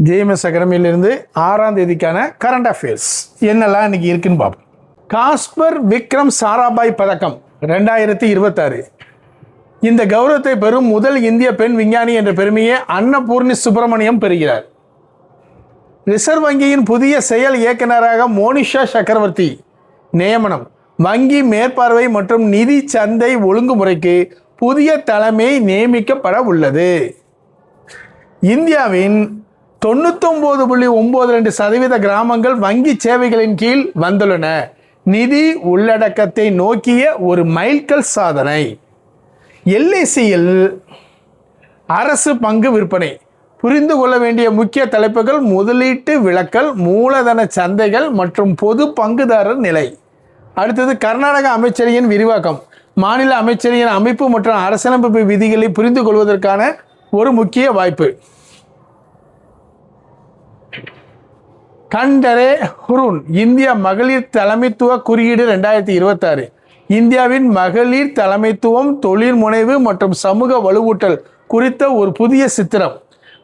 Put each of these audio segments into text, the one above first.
JMS அகாடமியிலிருந்து 6ஆம் தேதிக்கான current affairs என்னெல்லாம் இன்னைக்கு இருக்குன்னு பார்ப்போம். காஸ்பர் விக்ரம் சாராபாய் பதக்கம் 2026. இந்த கௌரவத்தை பெறும் முதல் இந்திய பெண் விஞ்ஞானி என்ற பெருமையை அன்னபூர்ணி சுப்பிரமணியம் பெறுகிறார். ரிசர்வ் வங்கியின் புதிய செயல் இயக்குநராக மோனிஷா சக்கரவர்த்தி நியமனம். வங்கி மேற்பார்வை மற்றும் நிதி சந்தை ஒழுங்குமுறைக்கு புதிய தலைமை நியமிக்கப்பட உள்ளது. இந்தியாவின் 99.92% கிராமங்கள் வங்கி சேவைகளின் கீழ் வந்துள்ளன. நிதி உள்ளடக்கத்தை நோக்கிய ஒரு மைல்கல் சாதனை. எல்ஐசியில் அரசு பங்கு விற்பனை. புரிந்து கொள்ள வேண்டிய முக்கிய தலைப்புகள்: முதலீட்டு விலக்கல், மூலதன சந்தைகள் மற்றும் பொது பங்குதாரர் நிலை. அடுத்தது கர்நாடக அமைச்சரின் விரிவாக்கம். மாநில அமைச்சரின் அமைப்பு மற்றும் அரசியலமைப்பு விதிகளை புரிந்து கொள்வதற்கான ஒரு முக்கிய வாய்ப்பு. கண்டரே ஹுருன் இந்திய மகளிர் தலைமைத்துவ குறியீடு 2026. இந்தியாவின் மகளிர் தலைமைத்துவம், தொழில் முனைவு மற்றும் சமூக வலுவூட்டல் குறித்த ஒரு புதிய சித்திரம்.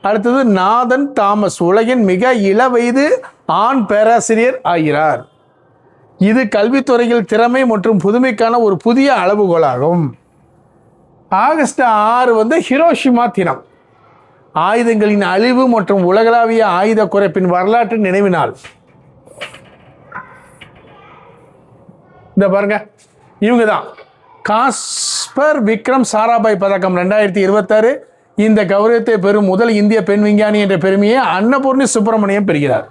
அடுத்தது நாதன் தாமஸ் உலகின் மிக இளவயது ஆண் பேராசிரியர் ஆகிறார். இது கல்வித்துறையில் திறமை மற்றும் புதுமைக்கான ஒரு புதிய அளவுகோலாகும். ஆகஸ்ட் 6 ஹிரோஷிமா தினம். ஆயுதங்களின் அழிவு மற்றும் உலகளாவிய ஆயுத குறைப்பின் வரலாற்று நினைவு நாள். இந்த பாருங்க, இவங்க தான் காஸ்பர் விக்ரம் சாராபாய் பதக்கம் 2026. இந்த கௌரவத்தை பெறும் முதல் இந்திய பெண் விஞ்ஞானி என்ற பெருமையை அன்னபூர்ணி சுப்பிரமணியம் பெறுகிறார்.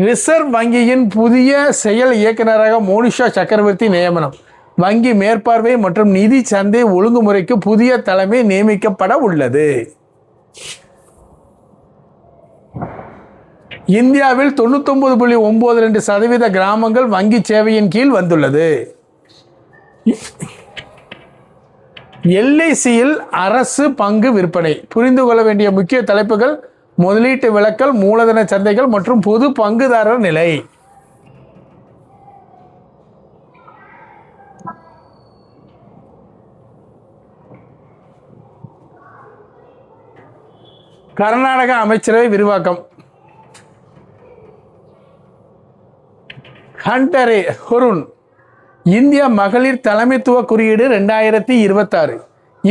ரிசர்வ் வங்கியின் புதிய செயல் இயக்குநராக மோனிஷா சக்கரவர்த்தி நியமனம். வங்கி மேற்பார்வை மற்றும் நிதி சந்தை ஒழுங்குமுறைக்கு புதிய தலைமை நியமிக்கப்பட உள்ளது. இந்தியாவில் 99.92% கிராமங்கள் வங்கி சேவையின் கீழ் வந்துள்ளது. எல்ஐசியில் அரசு பங்கு விற்பனை. புரிந்து கொள்ள வேண்டிய முக்கிய தலைப்புகள்: முதலீட்டு விலக்கல், மூலதன சந்தைகள் மற்றும் பொது பங்குதாரர் நிலை. கர்நாடக அமைச்சரவை விரிவாக்கம். கண்டரே ஹுருன் இந்திய மகளிர் தலைமைத்துவ குறியீடு 2026.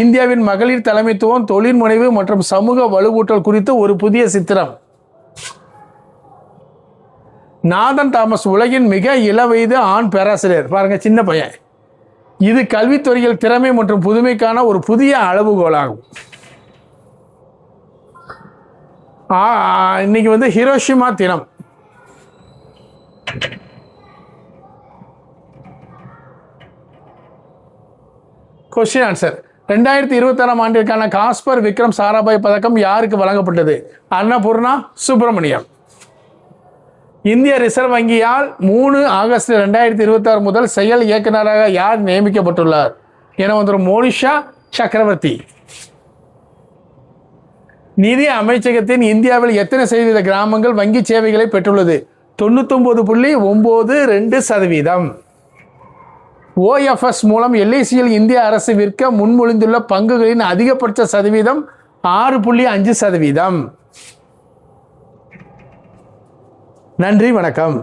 இந்தியாவின் மகளிர் தலைமைத்துவம், தொழில் முனைவு மற்றும் சமூக வலுவூட்டல் குறித்து ஒரு புதிய சித்திரம். நாதன் தாமஸ் உலகின் மிக இளவயது ஆண் பேராசிரியர். பாருங்க, சின்ன பையன். இது கல்வித்துறையில் திறமை மற்றும் புதுமைக்கான ஒரு புதிய அளவுகோலாகும். இன்னைக்கு ஹிரோஷிமா தினம். Question answer. 2026 ஆண்டிற்கான காஸ்பர் விக்ரம் சாராபாய் பதக்கம் யாருக்கு வழங்கப்பட்டது? அன்னபூர்ணா சுப்பிரமணியம். இந்திய ரிசர்வ் வங்கியால் 3 ஆகஸ்ட் 2026 முதல் செயல் இயக்குநராக யார் நியமிக்கப்பட்டுள்ளார் என மோனிஷா சக்கரவர்த்தி. நிதி அமைச்சகத்தின் இந்தியாவில் எத்தனை சதவீத கிராமங்கள் வங்கி சேவைகளை பெற்றுள்ளது? 99.92%. OFS மூலம் எல்ஐசியில் இந்திய அரசு விற்க முன்மொழிந்துள்ள பங்குகளின் அதிகபட்ச சதவீதம் 6.5%. நன்றி, வணக்கம்.